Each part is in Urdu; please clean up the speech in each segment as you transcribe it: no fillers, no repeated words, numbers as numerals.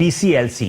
PCLC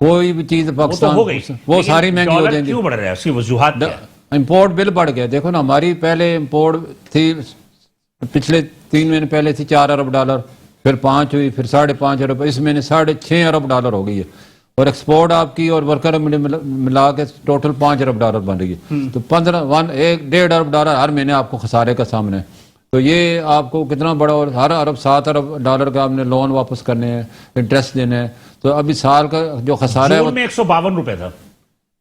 کوئی بھی چیز وہ تو پاکستان ہو گئی، وہ لیکن ساری مہنگی ہو ڈالر جائیں گی. کیوں بڑھ رہا ہے؟ اس کی وجوہات کیا ہے؟ امپورٹ بل بڑھ گیا. دیکھو نا ہماری پہلے امپورٹ تھی پچھلے 3 مہینے پہلے تھی $4 ارب، پھر 5 ہوئی، پھر $5.5 ارب، اس مہینے $6.5 ارب ہو گئی ہے. اور ایکسپورٹ آپ کی اور ورکر ملا کے ٹوٹل $5 ارب بن رہی ہے. تو 1.5 ارب ہر مہینے آپ کو خسارے کا سامنا ہے. تو یہ آپ کو کتنا بڑا، اور ہر ارب $7 ارب کا آپ نے لون واپس کرنے ہیں، انٹرسٹ دینے ہیں. تو ابھی سال کا جو خسارہ ہے جون میں 152 روپے تھا،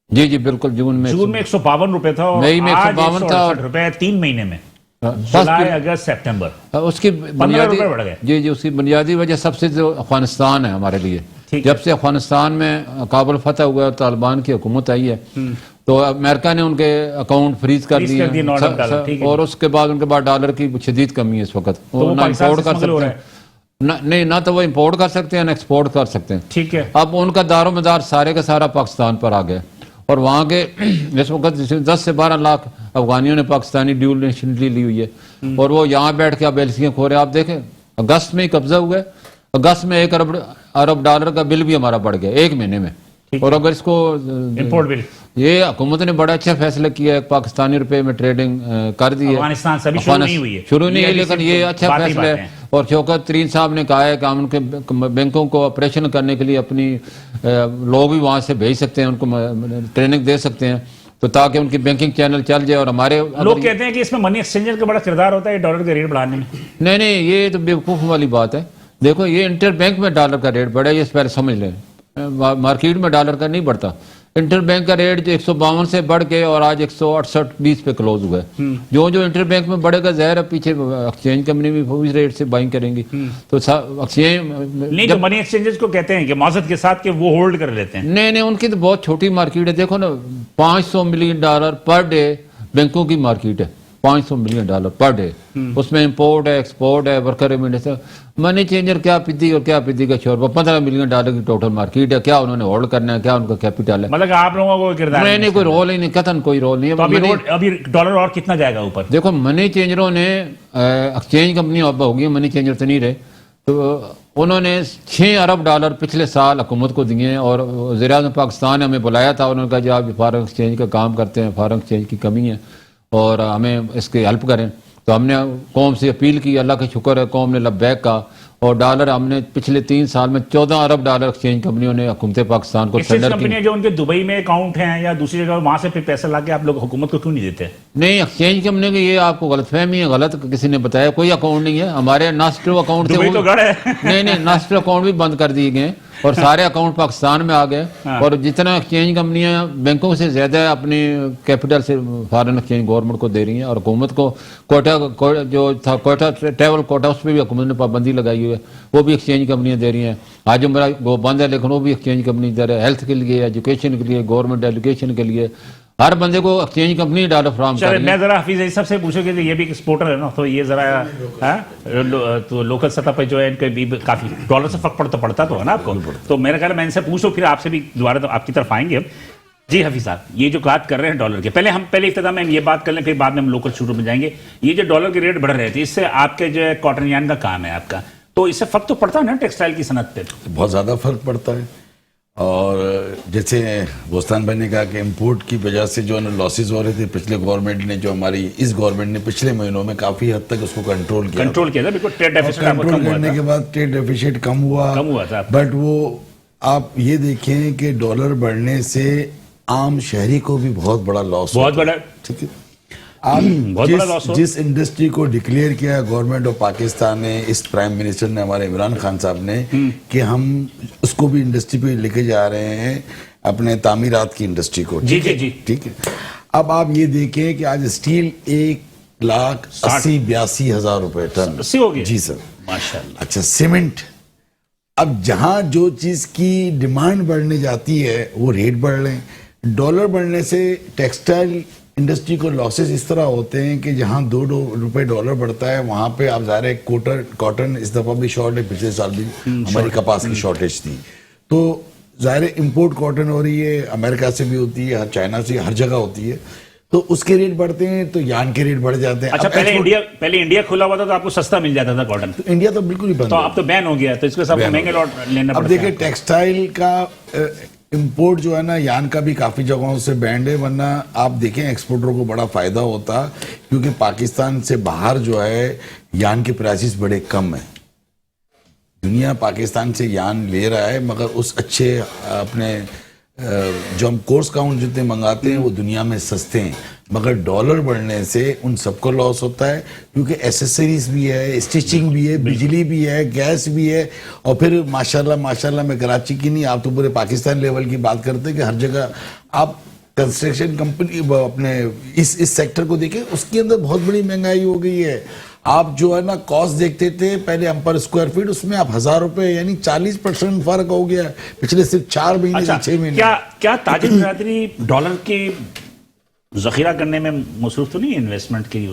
جی بالکل جون میں 152 روپے تھا، اور مئی میں آج 152 تھا، 168 روپے 3 مہینے میں، جولائی اگست سپٹمبر اس کی 15 بنیادی روپے بڑھ گئے. جی اس کی بنیادی وجہ سب سے جو افغانستان ہے ہمارے لیے. جب سے افغانستان میں کابل فتح ہوا اور طالبان کی حکومت آئی ہے تو امریکہ نے ان کے اکاؤنٹ فریز کر دیے اور اس کے بعد ان کے بعد ڈالر کی شدید کمی ہے اس وقت. وہ نہ امپورٹ کر سکتے ہیں، نہیں نہ تو وہ امپورٹ کر سکتے ہیں نہ ایکسپورٹ کر سکتے ہیں. ٹھیک ہے. اب ان کا دار و مدار سارے کا سارا پاکستان پر آ گیا، اور وہاں کے اس وقت 10 سے 12 لاکھ افغانیوں نے پاکستانی ڈیول نیشنلٹی لی ہوئی ہے، اور وہ یہاں بیٹھ کے اب ایلسیاں کھو رہے ہیں. آپ دیکھیں اگست میں ہی قبضہ ہوا ہے، اگست میں $1 ارب کا بل بھی ہمارا بڑھ گیا 1 مہینے میں. اور اگر اس کو امپورٹ بل، یہ حکومت نے بڑا اچھا فیصلہ کیا ہے، پاکستانی روپے میں ٹریڈنگ کر دی ہے. افغانستان سے ابھی شروع نہیں ہوئی ہے، شروع نہیں ہے، لیکن یہ اچھا فیصلہ ہے. اور شوکت ترین صاحب نے کہا ہے کہ ہم ان کے بینکوں کو آپریشن کرنے کے لیے اپنی لوگ بھی وہاں سے بھیج سکتے ہیں، ان کو ٹریننگ دے سکتے ہیں، تو تاکہ ان کی بینکنگ چینل چل جائے. اور ہمارے لوگ کہتے ہیں کہ اس میں منی ایکسچینجر کا بڑا کردار ہوتا ہے ڈالر کے ریٹ بڑھانے میں. نہیں یہ تو بیوقوف والی بات ہے. دیکھو یہ انٹر بینک میں ڈالر کا ریٹ بڑھا ہے، یہ اس پہلے سمجھ لیں. مارکیٹ میں ڈالر کا نہیں بڑھتا. انٹر بینک کا ریٹ جو 152 سے بڑھ کے اور آج 168.20 پہ کلوز ہوا ہے. جو انٹر بینک میں بڑھے گا ظاہر ہے پیچھے ایکسچینج کمپنی بھی اس ریٹ سے بائنگ کریں گی. تو ایکسچینج نہیں، تو منی ایکسچینجرز کو کہتے ہیں کہ معذرت کے ساتھ کہ وہ ہولڈ کر لیتے ہیں. نہیں ان کی تو بہت چھوٹی مارکیٹ ہے. دیکھو نا $500 ملین پر ڈے بینکوں کی مارکیٹ ہے. $500 ملین پر ڈے. اس میں امپورٹ ہے، ایکسپورٹ ہے، ورکر ریمیٹنس ہے. منی چینجر کیا پدی اور کیا پدی کا شور. $15 ملین کی ٹوٹل مارکیٹ ہے. کیا انہوں نے ہولڈ کرنا ہے، کیا ان کا کیپٹل ہے؟ مطلب آپ لوگوں کو کردار نہیں کوئی رول ہی نہیں، قطعاً کوئی رول نہیں ہے. ابھی ڈالر اور کتنا جائے گا اوپر؟ دیکھو منی چینجروں نے ایکسچینج کمپنی اب ہوگی، منی چینجر تو نہیں رہے. تو انہوں نے $6 ارب پچھلے سال حکومت کو دیے ہیں. اور وزیر اعظم پاکستان نے ہمیں بلایا تھا، انہوں نے کہا جی آپ فارن ایکسچینج کا کام کرتے ہیں، فارن ایکسچینج کی کمی ہے اور ہمیں اس کی ہیلپ کریں. تو ہم نے قوم سے اپیل کی، اللہ کا شکر ہے قوم نے لبیک کہا. اور ڈالر ہم نے پچھلے 3 سال میں $14 ارب ایکسچینج کمپنیوں نے حکومت پاکستان کو ایکسچینج کمپنیاں جو ان کے دبئی میں اکاؤنٹ ہیں یا دوسری جگہ وہاں سے پھر پیسے لا کے آپ لوگ حکومت کو کیوں نہیں دیتے؟ نہیں ایکسچینج کمپنی کی یہ آپ کو غلط فہمی ہے، غلط کسی نے بتایا. کوئی اکاؤنٹ نہیں ہے. ہمارے ناسٹرو اکاؤنٹ تھے، نہیں ناسٹرو اکاؤنٹ بھی بند کر دیے گئے اور سارے اکاؤنٹ پاکستان میں آ گئے. اور جتنا ایکسچینج کمپنیاں بینکوں سے زیادہ اپنی کیپٹل سے فارن ایکسچینج گورنمنٹ کو دے رہی ہیں. اور حکومت کو کوٹا جو تھا کوٹا ٹریول کوٹا اس پہ بھی حکومت نے پابندی لگائی ہوئی ہے، وہ بھی ایکسچینج کمپنیاں دے رہی ہیں. آج میرا وہ بند ہے لیکن وہ بھی ایکسچینج کمپنی دے رہے ہیں، ہیلتھ کے لیے، ایجوکیشن کے لیے، گورنمنٹ ایجوکیشن کے لیے. ہر بندے کو ایکسچینج کمپنی ڈالر فراہم کر رہی ہے. میں ذرا حفیظ سب سے پوچھوں کہ یہ بھی ایکسپورٹر ہے نا، تو یہ ذرا تو لوکل سطح پہ جو ہے ان کے بھی کافی ڈالر سے فرق پڑتا تو ہے نا آپ کو. تو میرا خیال ہے میں ان سے پوچھوں، پھر آپ سے بھی دوبارہ تو آپ کی طرف آئیں گے. جی حفیظ صاحب، یہ جو بات کر رہے ہیں ڈالر کے، پہلے ابتدا میں یہ بات کر لیں، پھر بعد میں ہم لوکل شروع میں جائیں گے. یہ جو ڈالر کے ریٹ بڑھ رہے تھے، اس سے آپ کے جو کاٹن یارن کا کام ہے آپ کا، تو اس سے فرق تو پڑتا ہے نا ٹیکسٹائل کی صنعت پہ؟ بہت زیادہ فرق پڑتا ہے. اور جیسے بوستان بھائی نے کہا کہ امپورٹ کی وجہ سے جو لاسز ہو رہے تھے، پچھلے گورنمنٹ نے جو ہماری اس گورنمنٹ نے پچھلے مہینوں میں کافی حد تک اس کو کنٹرول کیا تھا. بالکل ٹریڈ ڈیفیسٹ کنٹرول کرنے کے بعد ٹریڈ ڈیفیسٹ کم ہوا تھا. بٹ وہ آپ یہ دیکھیں کہ ڈالر بڑھنے سے عام شہری کو بھی بہت بڑا لاس، بہت بڑا. ٹھیک ہے. آپ جس انڈسٹری کو ڈکلیئر کیا گورنمنٹ آف پاکستان نے، اس پرائم منسٹر نے، ہمارے عمران خان صاحب نے، کہ ہم اس کو بھی انڈسٹری پہ لے کے جا رہے ہیں، اپنے تعمیرات کی انڈسٹری کو. جی. ٹھیک ہے. اب آپ یہ دیکھیں کہ آج اسٹیل 1,80,82,000 روپے ٹن ہو گیا. جی سر، ماشاءاللہ. اچھا سیمنٹ، اب جہاں جو چیز کی ڈیمانڈ بڑھنے جاتی ہے وہ ریٹ بڑھ رہے ہیں. ڈالر بڑھنے سے ٹیکسٹائل انڈسٹری کو لاسز اس طرح ہوتے ہیں کہ جہاں $2 بڑھتا ہے وہاں پہ آپ ظاہر ہے کاٹن اس دفعہ بھی شارٹ ہے، پچھلے سال بھی ہماری کپاس کی شارٹیج تھی. تو ظاہر ہے امپورٹ کاٹن ہو رہی ہے، امریکہ سے بھی ہوتی ہے، چائنا سے، ہر جگہ ہوتی ہے. تو اس کے ریٹ بڑھتے ہیں تو یان کے ریٹ بڑھ جاتے ہیں. اچھا پہلے انڈیا کھلا ہوا تھا تو آپ کو سستا مل جاتا تھا کاٹن. انڈیا تو بالکل ہی بند، تو اب تو بین ہو گیا، تو اس کے ساتھ مہنگے لاٹ لینا پڑتا ہے. اب دیکھیں ٹیکسٹائل کا امپورٹ جو ہے نا یان کا بھی کافی جگہوں سے بینڈ ہے، ورنہ آپ دیکھیں ایکسپورٹروں کو بڑا فائدہ ہوتا، کیونکہ پاکستان سے باہر جو ہے یان کے پرائسز بڑے کم ہیں. دنیا پاکستان سے یان لے رہا ہے، مگر اس اچھے اپنے جو ہم کورس کاؤنٹ جتنے منگاتے ہیں وہ دنیا میں سستے ہیں، مگر ڈالر بڑھنے سے ان سب کو لاس ہوتا ہے، کیونکہ ایسیسریز بھی ہے، اسٹیچنگ بھی ہے، بجلی بھی ہے، گیس بھی ہے، اور پھر ماشاءاللہ میں کراچی کی نہیں، آپ تو پورے پاکستان لیول کی بات کرتے ہیں کہ ہر جگہ آپ کنسٹرکشن کمپنی اپنے اس سیکٹر کو دیکھیں، اس کے اندر بہت بڑی مہنگائی ہو گئی ہے. آپ جو ہے نا کاسٹ دیکھتے تھے پہلے ہم پر اسکوائر فٹ، اس میں آپ 1000 روپے یعنی 40% فرق ہو گیا پچھلے صرف 4 مہینے سے 6 مہینے. کیا تاجر برادری ڈالر کی ذخیرہ کرنے میں مصروف تو نہیں ہے انویسٹمنٹ کی؟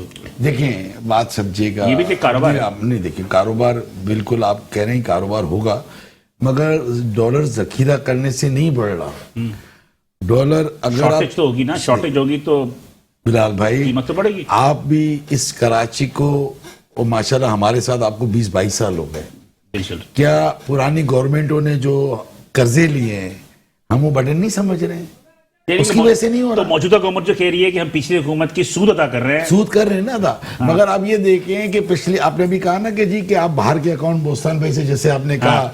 دیکھیں بات سمجھیے گا، یہ بھی تو کاروبار ہے. نہیں دیکھیں کاروبار بالکل آپ کہہ رہے ہیں کاروبار ہوگا، مگر ڈالر ذخیرہ کرنے سے نہیں بڑھ رہا. ڈالر اگر شارٹیج تو ہوگی نا، شارٹیج ہوگی تو بلال بھائی قیمت تو بڑھے گی. آپ بھی اس کراچی کو، اور ماشاءاللہ ہمارے ساتھ آپ کو 20-22 سال ہو گئے، بالکل. کیا پرانی گورنمنٹوں نے جو قرضے لیے ہیں ہم وہ برڈن نہیں سمجھ رہے ہیں؟ اس کی وجہ سے نہیں ہو تو رہا. موجودہ حکومت جو کہہ رہی ہے کہ ہم پچھلی حکومت کی سود ادا کر رہے ہیں، سود کر رہے ہیں نا ادا، مگر آپ یہ دیکھیں کہ پچھلی آپ نے بھی کہا نا کہ جی کہ آپ باہر کے اکاؤنٹ بوستان بھائی سے جیسے آپ نے کہا،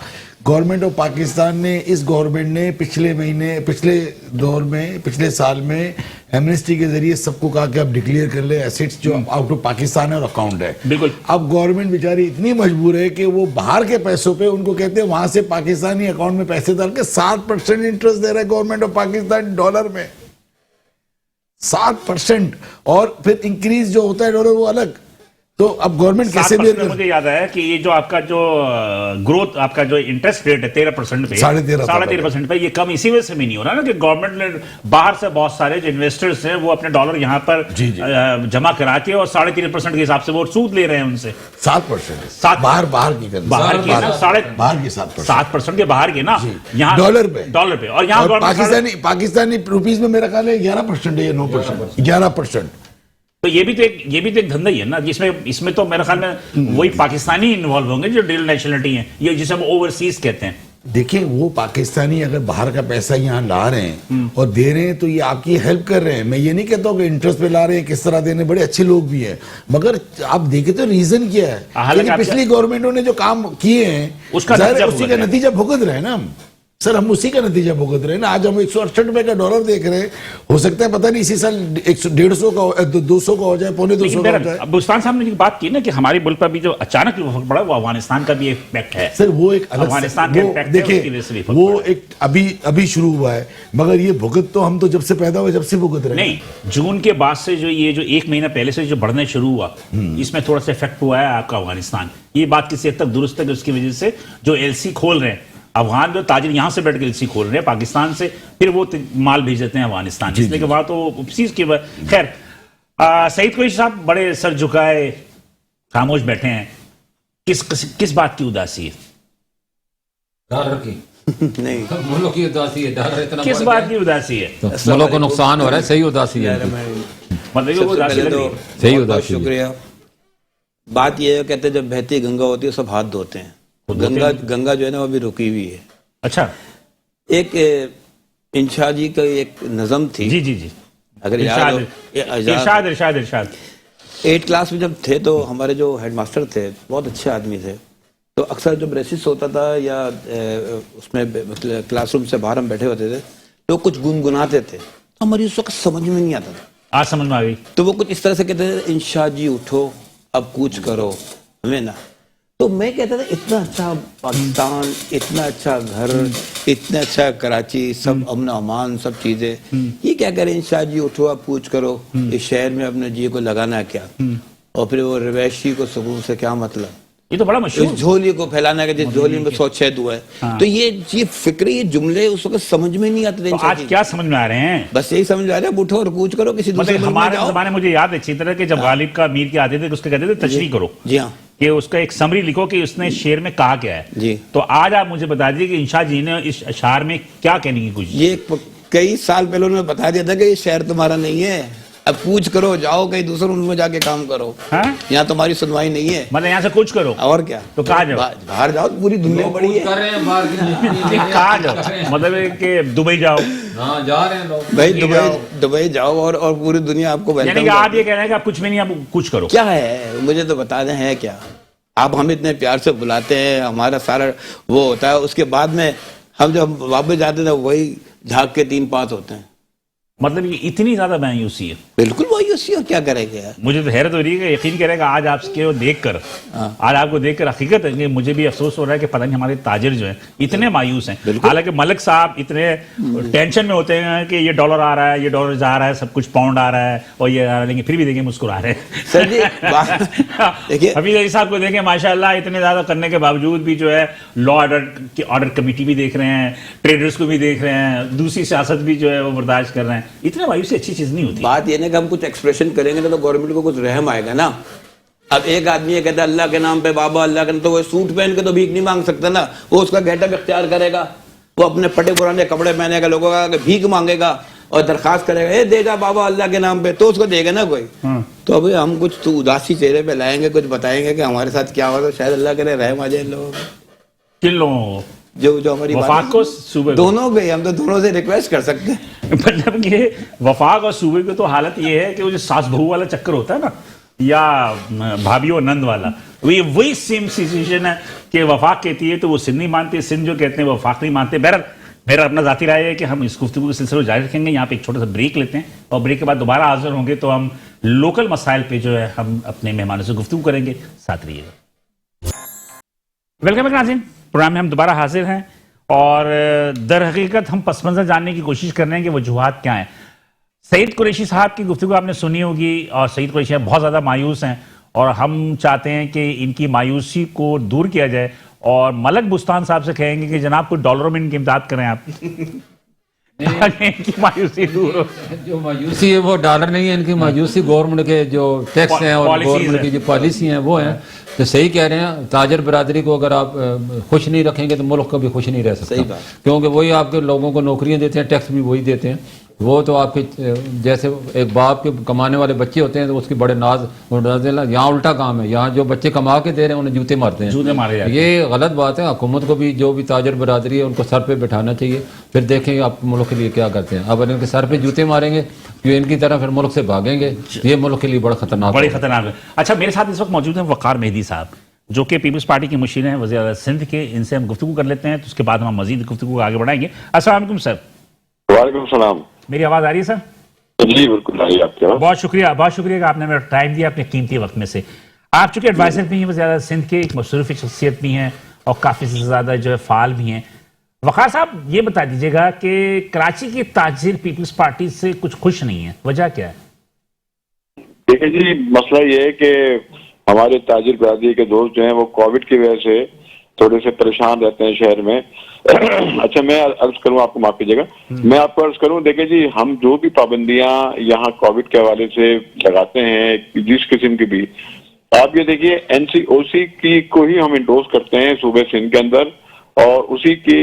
گورنمنٹ آف پاکستان نے، اس گورنمنٹ نے پچھلے سال میں ایمنسٹی کے ذریعے سب کو کہا کہ آپ ڈکلیئر کر لیں ایسیٹس جو آؤٹ آف پاکستان ہے اور اکاؤنٹ ہے. بالکل. اب گورنمنٹ بیچاری اتنی مجبور ہے کہ وہ باہر کے پیسوں پہ ان کو کہتے ہیں وہاں سے پاکستانی اکاؤنٹ میں پیسے ڈال کے 7% انٹرسٹ دے رہا ہے گورنمنٹ آف پاکستان ڈالر میں، 7%، اور پھر انکریز جو ہوتا ہے ڈالر وہ الگ. تو اب گورنمنٹ کیسے بھی، مجھے یاد آیا کہ یہ جو آپ کا جو گروتھ، آپ کا جو انٹرسٹ ریٹ ہے 13% پہ، 13.5% پہ، یہ کم اسی وجہ سے بھی نہیں ہو رہا نا کہ گورنمنٹ نے باہر سے بہت سارے جو انویسٹرز ہیں وہ اپنے ڈالر یہاں پر جمع کرا کے اور 3.5% کے حساب سے وہ سود لے رہے ہیں ان سے. 7% باہر کی کے نا 7% کے باہر کے نا یہاں ڈالر پہ، اور یہاں پاکستانی روپیز میں میرا خیال ہے 11% ہے یا 9%، 11%. تو یہ بھی تو ایک دھندا ہی ہے نا، اس میں تو میرے خیال میں وہی پاکستانی انوالو ہوں گے جو ڈیل نیشنلٹی ہیں، یہ جسے ہم اوورسیز کہتے ہیں. دیکھیں وہ پاکستانی اگر باہر کا پیسہ یہاں لا رہے ہیں اور دے رہے ہیں تو یہ آپ کی ہیلپ کر رہے ہیں. میں یہ نہیں کہتا ہوں کہ انٹرسٹ پہ لا رہے ہیں، کس طرح دینے، بڑے اچھے لوگ بھی ہیں، مگر آپ دیکھیں تو ریزن کیا ہے؟ پچھلی گورنمنٹوں نے جو کام کیے ہیں اسی کا نتیجہ بھگت رہے ہیں نا ہم. سر ہم اسی کا نتیجہ بھگت رہے ہیں نا. آج ہم 168 روپے کا ڈالر دیکھ رہے ہیں، ہو سکتا ہے پتہ نہیں اسی سال 150 کا 200 کا ہو جائے، 250 کا ہو جائے. بلوچستان صاحب نے جو بات کی نا کہ ہمارے ملک پر بھی جو اچانک فرق پڑا وہ افغانستان کا بھی ایک امپیکٹ ہے. سر وہ ایک الگ افغانستان کا امپیکٹ ہے، اس کی وجہ سے بھی فرق وہ ایک ابھی شروع ہوا ہے، مگر یہ بھگت تو ہم تو جب سے پیدا ہوئے جب سے بھگت رہے ہیں. نہیں، جون کے بعد سے جو ایک مہینہ پہلے سے جو بڑھنے شروع ہوا، اس میں تھوڑا سا افیکٹ ہوا ہے آپ کا افغانستان. یہ بات کسی حد تک درست ہے کہ اس کی وجہ سے جو ایل سی کھول رہے ہیں افغان جو تاجر یہاں سے بیٹھ کے ایل سی کھول رہے ہیں پاکستان سے، پھر وہ مال بھیج دیتے ہیں افغانستان، اس لیے کہ وہاں تو چیز کی. خیر، سعید قریشی صاحب بڑے سر جھکائے خاموش بیٹھے ہیں، کس بات کی اداسی ہے؟ ڈالر کی نہیں، ملک کی اداسی ہے. ڈالر اتنا کس بات کی اداسی ہے؟ ملک کو نقصان ہو رہا ہے، صحیح اداسی ہے. صحیح اداسی. شکریہ. بات یہ ہے، کہتے ہیں جب بہتی گنگا ہوتی ہے سب ہاتھ دھوتے ہیں. گنگا جو ہے نا وہ بھی رکی ہوئی ہے. اچھا، ایک انشا جی کا ایک نظم تھی. جی اگر ارشاد 8 کلاس میں جب تھے تو ہمارے جو ہیڈ ماسٹر تھے بہت اچھے آدمی تھے، تو اکثر جب ریسس ہوتا تھا یا اس میں کلاس روم سے باہر ہم بیٹھے ہوتے تھے تو کچھ گنگناتے تھے، تو ہماری اس وقت سمجھ میں نہیں آتا تھا. آج سمجھ میں آ گئی. تو وہ کچھ اس طرح سے کہتے تھے، انشا جی اٹھو اب کوچ کرو ہمیں نا. تو میں کہتا تھا اتنا اچھا پاکستان، اتنا اچھا گھر، اتنا اچھا کراچی، سب امن و امان، سب چیزیں، یہ کیا کریں انشاء جی اٹھو آپ کوچ کرو. اس شہر میں اپنے جی کو لگانا کیا، اور پھر وہ رویشی کو سکون سے کیا مطلب، یہ تو بڑا مشہور، اس جھولی کو پھیلانا کہ جس جھولی میں 100 چھید ہوا ہے. تو یہ فکری یہ جملے اس وقت سمجھ میں نہیں آتے تھے. آج کیا سمجھ میں آ رہے ہیں؟ بس یہی سمجھ آ رہا ہے، اٹھو اور کوچ کرو کسی دوسرے ملک میں ہمارے جاؤ. زمانے مجھے یاد ہے اچھی طرح کہ جب غالب کا امیر کے آتے تھے اس کے کہتے تھے تشریح کرو. جی ہاں، کہ اس کا ایک سمری لکھو کہ اس نے شعر میں کہا کیا ہے. جی تو آج آپ مجھے بتا دیجیے کہ انشا جی نے اس اشعار میں کیا کہنے کی کوشش. یہ کئی سال پہلے انہوں نے بتا دیا تھا کہ یہ شعر تمہارا نہیں ہے، اب کوچ کرو, جاؤ کہیں دوسرے ملک میں جا کے کام کرو, ہاں یہاں تمہاری سنوائی نہیں ہے. مطلب یہاں سے کچھ کرو اور کیا, تو کہاں جاؤ, باہر جاؤ, پوری دنیا بڑی ہے. کر رہے ہیں باہر کی کہاں جاؤ, مطلب ہے کہ دبئی جاؤ, ہاں جا رہے ہیں لوگ بھائی دبئی جاؤ اور پوری دنیا آپ کو یعنی ویلکم. کہ آپ یہ کہہ رہے ہیں کہ آپ کچھ بھی نہیں, آپ کچھ کرو. کیا ہے مجھے تو بتا دیں ہے کیا. آپ ہمیں اتنے پیار سے بلاتے ہیں, ہمارا سارا وہ ہوتا ہے, اس کے بعد میں ہم جب واپس جاتے ہیں وہی جھاگ کے 3 پاس ہوتے ہیں. مطلب یہ اتنی زیادہ مایوسی ہے. بالکل وہی اسی, اور کیا کریں گے یار. مجھے تو حیرت ہو رہی ہے کہ یقین کرے گا آج آپ کو دیکھ کر, آج آپ کو دیکھ کر حقیقت ہے کہ مجھے بھی افسوس ہو رہا ہے کہ پتہ نہیں ہمارے تاجر جو ہیں اتنے مایوس ہیں. حالانکہ ملک صاحب اتنے ٹینشن میں ہوتے ہیں کہ یہ ڈالر آ رہا ہے, یہ ڈالر جا رہا ہے, سب کچھ پاؤنڈ آ رہا ہے اور یہ آ رہا ہے, لیکن پھر بھی دیکھیں مسکرا رہے ہیں. سر جی دیکھیے حفیظ علی صاحب کو دیکھیں ماشاءاللہ اتنے زیادہ کرنے کے باوجود بھی جو ہے لا آرڈر کمیٹی بھی دیکھ رہے ہیں, ٹریڈرز کو بھی دیکھ رہے ہیں, دوسری سیاست بھی جو ہے وہ برداشت کر رہے ہیں. اتنے مایوسی اچھی چیز نہیں ہوتی. بات یہ نہیں کہ ہم کچھ ایکسپریشن کریں گے تو گورنمنٹ کو کچھ رحم آئے گا نا. اب ایک آدمی یہ کہتا ہے اللہ کے نام پہ بابا اللہ کے نام, تو وہ سوٹ پہن کے تو بھیک نہیں مانگ سکتا نا. وہ اس کا گیٹ اپ اختیار کرے گا, وہ اپنے پھٹے پرانے کپڑے پہنے گا, لوگوں کا بھیک مانگے گا اور درخواست کرے گا, اے دے جا بابا اللہ کے نام پہ, تو اس کو دے گا نا کوئی. تو ابھی ہم کچھ تو اداسی چہرے پہ لائیں گے, کچھ بتائیں گے کہ ہمارے ساتھ کیا ہوا, تو شاید اللہ کرے رحم آ جائے ان لوگوں کو. کن لوگوں جو ہماری وفاق کو صوبے دونوں کے, ہم تو دونوں سے ریکویسٹ کر سکتے ہیں. مطلب کہ وفاق اور صوبے کی تو حالت یہ ہے کہ وہ جو ساس بہو والا چکر ہوتا ہے نا, یا بھابھی و نند والا, وہی سیم سچویشن ہے کہ وفاق کہتی ہے تو وہ سندھ نہیں مانتے, سندھ جو کہتے ہیں وہ وفاق نہیں مانتے. بہرحال میرا اپنا ذاتی رائے ہے کہ ہم اس گفتگو کے سلسلے کو جاری رکھیں گے. یہاں پہ ایک چھوٹا سا بریک لیتے ہیں اور بریک کے بعد دوبارہ حاضر ہوں گے تو ہم لوکل مسائل پہ جو ہے ہم اپنے مہمانوں سے گفتگو کریں گے. ساتھ رہیے گا. ویلکم بیک ناظرین, پروگرام میں ہم دوبارہ حاضر ہیں اور در حقیقت ہم پس منظر جاننے کی کوشش کر رہے ہیں کہ وجوہات کیا ہیں. سعید قریشی صاحب کی گفتگو آپ نے سنی ہوگی اور سعید قریشی بہت زیادہ مایوس ہیں اور ہم چاہتے ہیں کہ ان کی مایوسی کو دور کیا جائے اور ملک بستان صاحب سے کہیں گے کہ جناب کچھ ڈالروں میں ان کی امداد کریں آپ. ان کی مایوسی دور ہو. جو مایوسی ہے وہ ڈالر نہیں ہے, ان کی مایوسی گورنمنٹ کے جو ٹیکس ہیں اور گورنمنٹ کی جو پالیسی ہیں وہ ہیں. تو صحیح کہہ رہے ہیں, تاجر برادری کو اگر آپ خوش نہیں رکھیں گے تو ملک کا بھی خوش نہیں رہ سکتا, کیونکہ وہی آپ کے لوگوں کو نوکریاں دیتے ہیں, ٹیکس بھی وہی دیتے ہیں. وہ تو آپ کے جیسے ایک باپ کے کمانے والے بچے ہوتے ہیں تو اس کی بڑے ناز, یہاں الٹا کام ہے, یہاں جو بچے کما کے دے رہے ہیں انہیں جوتے مارتے ہیں. جوتے مارے جاتے ہیں. یہ غلط بات ہے. حکومت کو بھی جو بھی تاجر برادری ہے ان کو سر پہ بٹھانا چاہیے, پھر دیکھیں گے آپ ملک کے لیے کیا کرتے ہیں. اب ان کے سر پہ جوتے ماریں گے, یہ ان کی طرح پھر ملک سے بھاگیں گے, یہ ملک کے لیے بڑا خطرناک بڑی خطرناک ہے. اچھا میرے ساتھ اس وقت موجود ہیں وقار مہدی صاحب جو کہ پیپلز پارٹی کے مشیر ہیں, وزیر اعظم سندھ کے. ان سے ہم گفتگو کر لیتے ہیں تو اس کے بعد ہم مزید گفتگو کو آگے بڑھائیں گے. السلام علیکم سر. وعلیکم السلام. میری آواز آ رہی ہے سر؟ جی بالکل آ رہی ہے آپ کی آواز. بہت شکریہ کہ آپ نے میرا ٹائم دیا اپنے قیمتی وقت میں سے. آپ چونکہ ایڈوائزر بھی ہیں وزیر اعظم سندھ کے, ایک مصروف شخصیت بھی ہیں اور کافی زیادہ جو ہے فعال بھی ہیں. وقار صاحب یہ بتا دیجیے گا کہ کراچی کے تاجر پیپلز پارٹی سے کچھ خوش نہیں ہیں, وجہ کیا ہے؟ دیکھیں جی, مسئلہ یہ ہے کہ ہمارے تاجر برادری کے دوست جو ہیں وہ کووڈ کی وجہ سے تھوڑے سے پریشان رہتے ہیں شہر میں. اچھا میں عرض کروں, آپ کو معاف کیجیے گا, میں آپ کو عرض کروں, دیکھیں جی ہم جو بھی پابندیاں یہاں کووڈ کے حوالے سے لگاتے ہیں جس قسم کی بھی, آپ یہ دیکھیے NCOC کی کو ہی ہم انڈورس کرتے ہیں صوبے سندھ کے اندر, اور اسی کے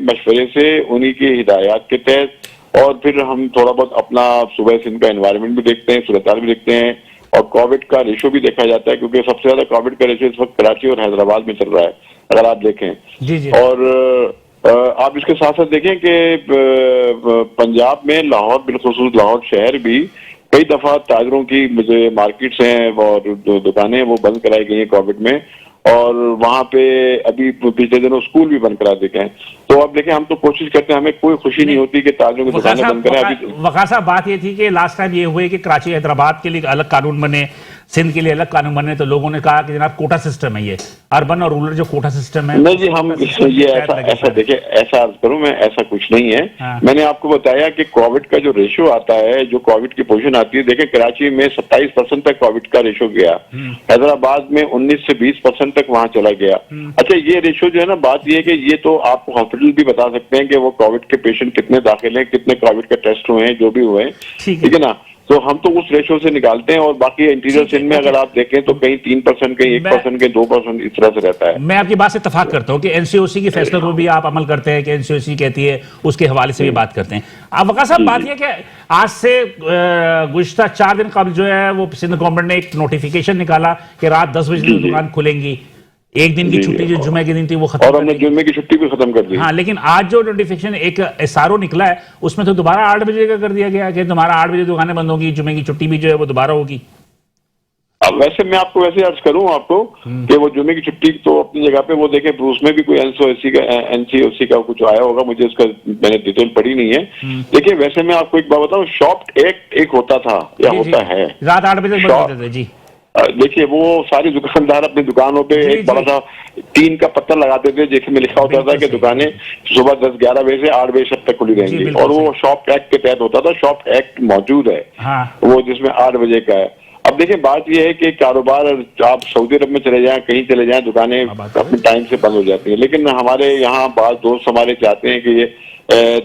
مشورے سے انہی کی ہدایات کے تحت, اور پھر ہم تھوڑا بہت اپنا صوبہ سندھ کا انوائرمنٹ بھی دیکھتے ہیں, صورتحال بھی دیکھتے ہیں, اور کووڈ کا ریشو بھی دیکھا جاتا ہے کیونکہ سب سے زیادہ کووڈ کا ریشو اس وقت کراچی اور حیدرآباد میں چل رہا ہے اگر آپ دیکھیں. اور آپ اس کے ساتھ ساتھ دیکھیں کہ پنجاب میں لاہور, بالخصوص لاہور شہر بھی کئی دفعہ تاجروں کی مارکیٹس ہیں اور دکانیں وہ بند کرائی گئی ہیں کووڈ میں, اور وہاں پہ ابھی پچھلے دنوں اسکول بھی بند کرا دیتے ہیں. تو اب دیکھیں ہم تو کوشش کرتے ہیں, ہمیں کوئی خوشی نہیں ہوتی کہ تاجروں کی دکانیں بند کریں. وقار صاحب بات یہ تھی کہ لاسٹ ٹائم یہ ہوئے کہ کراچی حیدرآباد کے لیے الگ قانون بنے, سندھ کے لیے الگ قانون بنے, تو لوگوں نے کہا کہ جناب کوٹا سسٹم ہے, یہ اربن اور رورل جو کوٹا سسٹم ہے. نہیں جی, ہم یہ ایسا دیکھیں, ایسا عرض کروں میں, ایسا کچھ نہیں ہے. میں نے آپ کو بتایا کہ کووڈ کا جو ریشو آتا ہے, جو کووڈ کی پوزیشن آتی ہے, دیکھیں کراچی میں 27% تک کووڈ کا ریشو گیا, حیدرآباد میں 19 سے 20% تک وہاں چلا گیا. اچھا یہ ریشو جو ہے نا, بات یہ ہے کہ یہ تو آپ کو ہاسپٹل بھی بتا سکتے ہیں کہ وہ کووڈ کے پیشنٹ کتنے داخل ہیں, کتنے کووڈ کے ٹیسٹ ہوئے ہیں, جو بھی ہوئے ہیں, ٹھیک ہے نا. تو ہم تو اس ریشو سے نکالتے ہیں, اور باقی انٹیریئر سندھ میں اگر آپ دیکھیں تو کہیں 3%, کہیں 1%, کہیں 2%, اس طرح سے رہتا ہے. میں آپ کی بات سے اتفاق کرتا ہوں کہ این سی او سی کے فیصلوں کو بھی آپ عمل کرتے ہیں کہ این سی او سی کہتی ہے, اس کے حوالے سے بھی بات کرتے ہیں. اب وقار صاحب بات یہ کہ آج سے گزشتہ 4 دن قبل جو ہے وہ سندھ گورنمنٹ نے ایک نوٹیفیکیشن نکالا کہ رات 10 بجے دکان کھلیں گی, ایک دن کی چھٹی جو جمعہ کے دن تھی وہ ختم, اور ہم نے جمعے کی چھٹی بھی ختم کر دی. ہاں, لیکن آج جو نوٹیفیکیشن ایک ایس آر او نکلا ہے اس میں تو دوبارہ 8 بجے کا کر دیا گیا کہ تمہارا 8 بجے دکانیں بند ہوگی, جمعے کی چھٹی بھی جو ہے وہ دوبارہ ہوگی. اب ویسے میں آپ کو ویسے عرض کروں آپ کو کہ وہ جمعے کی چھٹی تو اپنی جگہ پہ, وہ دیکھیں اس میں بھی کوئی این سی او سی کا کچھ آیا ہوگا, مجھے اس کا میں نے ڈیٹیل پڑھی نہیں ہے. دیکھیں ویسے میں آپ کو ایک بات بتاؤں, شاپ ایکٹ ایک ہوتا تھا یا ہوتا ہے, رات 8 بجے تک بند ہوتے تھے. جی دیکھیے وہ سارے دکاندار اپنی دکانوں پہ ایک بڑا سا ٹین کا پتھر لگاتے تھے جس میں لکھا ہوتا تھا کہ دکانیں صبح 10-11 بجے سے 8 بجے تک کھلی رہیں گی, اور وہ شاپ ایکٹ کے تحت ہوتا تھا. شاپ ایکٹ موجود ہے وہ جس میں 8 بجے کا ہے. اب دیکھیں بات یہ ہے کہ کاروبار آپ سعودی عرب میں چلے جائیں, کہیں چلے جائیں, دکانیں اپنے ٹائم سے بند ہو جاتی ہیں. لیکن ہمارے یہاں بعض دوست ہمارے چاہتے ہیں کہ یہ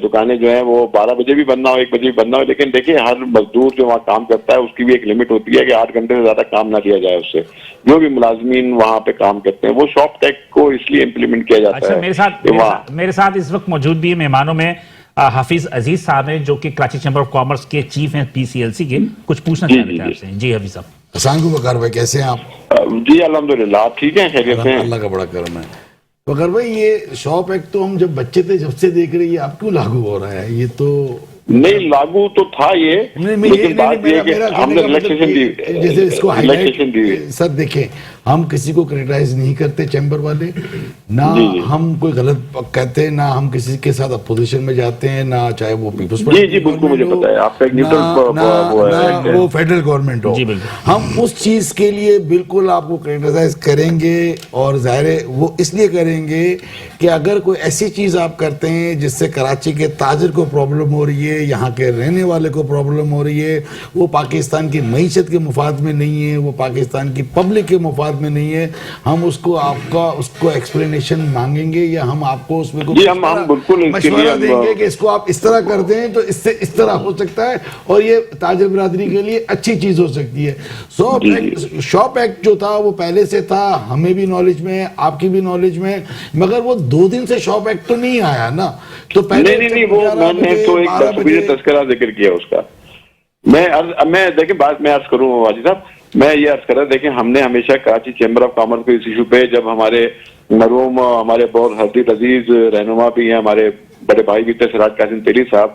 دکانیں جو ہیں وہ 12 بجے بھی بند نہ ہو, 1 بجے بھی بند نہ ہو. لیکن دیکھیں ہر مزدور جو وہاں کام کرتا ہے اس کی بھی ایک لمٹ ہوتی ہے کہ 8 گھنٹے سے زیادہ کام نہ لیا جائے اس سے. جو بھی ملازمین وہاں پہ کام کرتے ہیں وہ شاپ ٹیکس کو اس لیے امپلیمنٹ کیا جاتا ہے. میرے ساتھ اس وقت موجود بھی مہمانوں میں حفیظ عزیز صاحب ہیں جو کہ کراچی چیمبر آف کامرس کے چیف ہیں پی سی ایل سی کے. کچھ پوچھنا چاہ رہے تھے آپ سے. جی حفیظ صاحب. السلام علیکم وقار بھائی, کیسے ہیں آپ؟ جی الحمدللہ, آپ ٹھیک ہیں, خیریت سے ہیں؟ اللہ کا بڑا کرم ہے. وقار بھائی یہ شاپ ایکٹ تو ہم جب بچے تھے جب سے دیکھ رہے ہیں, یہ آپ کیوں لاگو ہو رہا ہے؟ یہ تو نہیں لاگو تو تھا یہ, لیکن بات یہ کہ ہم نے ریلیکسیشن دی, جیسے اس کو ہائیلائٹ سر دیکھیں, ہم کسی کو کریٹائز نہیں کرتے چیمبر والے, نہ ہم کوئی غلط کہتے ہیں, نہ ہم کسی کے ساتھ اپوزیشن میں جاتے ہیں, نہ چاہے وہ پیپلز پارٹی وہ فیڈرل گورنمنٹ ہو. ہم اس چیز کے لیے بالکل آپ کو کریٹائز کریں گے, اور ظاہر ہے وہ اس لیے کریں گے کہ اگر کوئی ایسی چیز آپ کرتے ہیں جس سے کراچی کے تاجر کو پرابلم ہو رہی ہے, یہاں کے رہنے والے کو پرابلم ہو رہی ہے, وہ پاکستان کی معیشت کے مفاد میں نہیں ہے, وہ پاکستان کی پبلک کے مفاد میں نہیں ہے, ہم اس کو آپ کا اس کو ایکسپلینیشن مانگیں گے, یا ہم آپ کو اس میں مشورہ دیں گے کہ اس کو آپ اس طرح کر دیں تو اس سے اس طرح ہو سکتا ہے, اور یہ تاجر برادری کے لیے اچھی چیز ہو سکتی ہے. شاپ ایکٹ جو تھا وہ پہلے سے تھا, ہمیں بھی نالج میں, آپ کی بھی نالج میں, مگر وہ 2 دن سے شاپ ایکٹ تو نہیں آیا نا. تو پہلے نہیں وہ میں نے تو ایک 10 بجے تذکرہ ذکر کیا اس کا. میں دیکھیں بات میں عرض کروں واجد صاحب, میں یہ عرض کر رہا دیکھیں ہم نے ہمیشہ کراچی چیمبر آف کامرس کو اس ایشو پہ, جب ہمارے مرحوم ہمارے بہت حدیث عزیز رہنما بھی ہیں, ہمارے بڑے بھائی بھی تھے سراج قاسم تیری صاحب,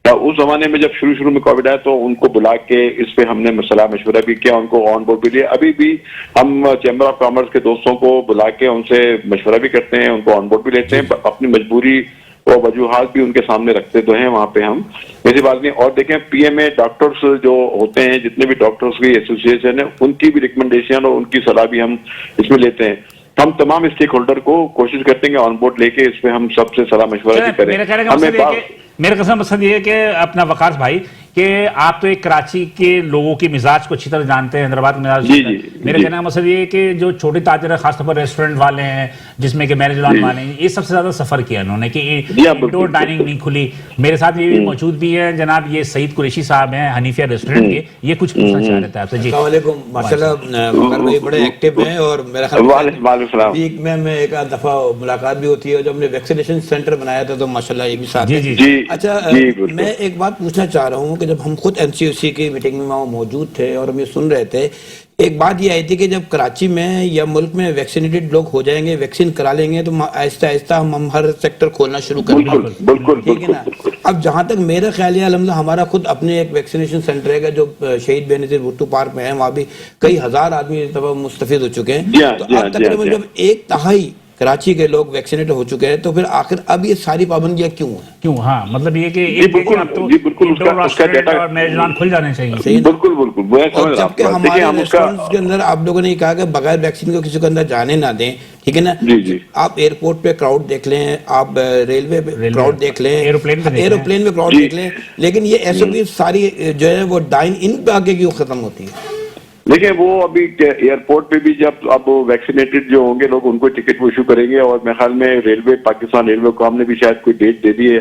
اس زمانے میں جب شروع میں کووڈ آیا تو ان کو بلا کے اس پہ ہم نے صلاح مشورہ بھی کیا, ان کو آن بورڈ بھی لیا. ابھی بھی ہم چیمبر آف کامرس کے دوستوں کو بلا کے ان سے مشورہ بھی کرتے ہیں, ان کو آن بورڈ بھی لیتے ہیں, اپنی مجبوری اور وجوہات بھی ان کے سامنے رکھتے تو ہیں وہاں پہ ہم, ایسی بات نہیں. اور دیکھیں پی ایم اے ڈاکٹرز جو ہوتے ہیں, جتنے بھی ڈاکٹرز کی ایسوسیشن ہے, ان کی بھی ریکمنڈیشن اور ان کی صلاح بھی ہم اس میں لیتے ہیں. ہم تمام اسٹیک ہولڈر کو کوشش کرتے ہیں کہ آن بورڈ لے کے اس پہ ہم سب سے صلاح مشورہ بھی کریں. میرا قسم مقصد یہ ہے کہ اپنا وقار بھائی کہ آپ تو ایک کراچی کے لوگوں کی مزاج کو اچھی طرح جانتے ہیں, حیدرآباد کے مزاج. میرا کہنے کا مقصد یہ ہے کہ جو چھوٹے تاجر ہیں, خاص طور پر ریسٹورنٹ والے ہیں جس میں کہ مینیجران والے ہیں, یہ سب سے زیادہ سفر کیا انہوں نے کہ انڈور ڈائننگ نہیں کھلی. میرے ساتھ یہ بھی موجود بھی ہیں جناب یہ سعید قریشی صاحب ہیں حنیفیہ ریسٹورنٹ کے, یہ کچھ پوچھنا چاہ رہے تھے آپ سے. جی السلام علیکم. ماشاءاللہ وقار بھائی بڑے ایکٹیو ہیں, اور میرا خیال ویک میں ایک آدھ دفعہ ملاقات بھی ہوتی ہے, اور جب ہم نے ویکسینیشن سینٹر بنایا تھا تو ماشاءاللہ یہ بھی ساتھ ہیں. اچھا میں ایک بات پوچھنا چاہ رہا ہوں کہ جب ہم خود این سی او سی کی میٹنگ میں وہاں موجود تھے اور ہم یہ سن رہے تھے, ایک بات یہ آئی تھی کہ جب کراچی میں یا ملک میں ویکسینیٹڈ لوگ ہو جائیں گے, ویکسین کرا لیں گے, تو آہستہ آہستہ ہم ہر سیکٹر کھولنا شروع کر دیں گے, ٹھیک ہے نا. اب جہاں تک میرا خیال ہے الحمدللہ ہمارا خود اپنے ایک ویکسینیشن سینٹر ہے جو شہید بینظیر بھٹو پارک میں ہے, وہاں بھی کئی ہزار آدمی مستفید ہو چکے ہیں. تو اب تقریباً جب 1/3 کراچی کے لوگ ویکسینیٹ ہو چکے ہیں, تو پھر آخر اب یہ ساری پابندیاں کیوں ہیں؟ کیوں؟ ہاں مطلب یہ کہ میزبان کھل جانے چاہیے. اور جبکہ ہمارے ریسٹورنٹس کے اندر آپ لوگوں نے کہا کہ بغیر ویکسین کو کسی کو اندر جانے نہ دیں, ٹھیک ہے نا. آپ ایئرپورٹ پہ کراؤڈ دیکھ لیں, آپ ریلوے پہ کراؤڈ دیکھ لیں, ایروپلین میں کراؤڈ دیکھ لیں, لیکن یہ ایسے بھی ساری جو ہے وہ ڈائن ان پہ آگے کیوں ختم ہوتی ہے؟ دیکھیں وہ ابھی ایئرپورٹ پہ بھی جب اب ویکسینیٹڈ جو ہوں گے لوگ ان کو ٹکٹ ایشو کریں گے, اور میرے خیال میں ریلوے پاکستان ریلوے کو ہم نے بھی شاید کوئی ڈیٹ دے دی ہے